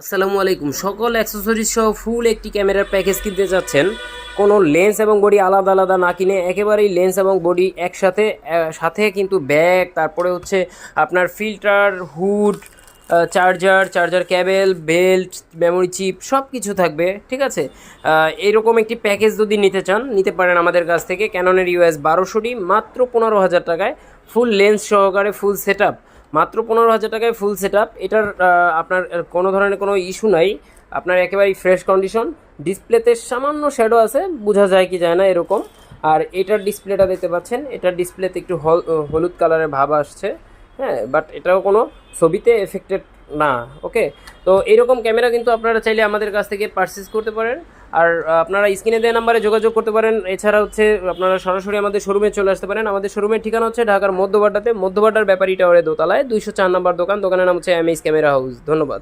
আসসালামু আলাইকুম। সকল অ্যাক্সেসরিজ সহ ফুল একটি ক্যামেরার প্যাকেজ কিনতে যাচ্ছেন, কোনো লেন্স এবং বডি আলাদা আলাদা না কিনে একেবারেই লেন্স এবং বডি একসাথে, সাথে কিন্তু ব্যাগ, তারপরে হচ্ছে আপনার filter, hood, charger cable, belt, memory chip সব কিছু থাকবে, ঠিক আছে। এইরকম একটি প্যাকেজ যদি নিতে চান নিতে পারেন আমাদের কাছ থেকে। ক্যাননের US 1200D মাত্র 15,000 টাকায়, ফুল লেন্স সহকারে ফুল সেট আপ মাত্র 15,000 টাকায় ফুল সেট আপ। এটার আপনার কোনো ধরনের কোনো ইস্যু নাই, আপনার একেবারেই ফ্রেশ কন্ডিশন। ডিসপ্লেতে সামান্য শ্যাডো আছে, বোঝা যায় কি যায় না এরকম। আর এটার ডিসপ্লেটা দেখতে পাচ্ছেন, এটার ডিসপ্লেতে একটু হলুদ কালারের ভাব আসছে, হ্যাঁ, বাট এটাও কোনো ছবিতে এফেক্টেড না। ওকে, তো এইরকম ক্যামেরা কিন্তু আপনারা চাইলে আমাদের কাছ থেকে পারচেস করতে পারেন। আর আপনারা স্ক্রিনে দেওয়া নাম্বারে যোগাযোগ করতে পারেন। এছাড়া হচ্ছে আপনারা সরাসরি আমাদের শোরুমে চলে আসতে পারেন। আমাদের শোরুমের ঠিকানা হচ্ছে ঢাকার মধ্যবাড্ডাতে, মধ্যবাড্ডার ব্যাপারী টাওয়ারে দোতলায় 204 নম্বর দোকান। দোকানের নাম হচ্ছে MS ক্যামেরা হাউস। ধন্যবাদ।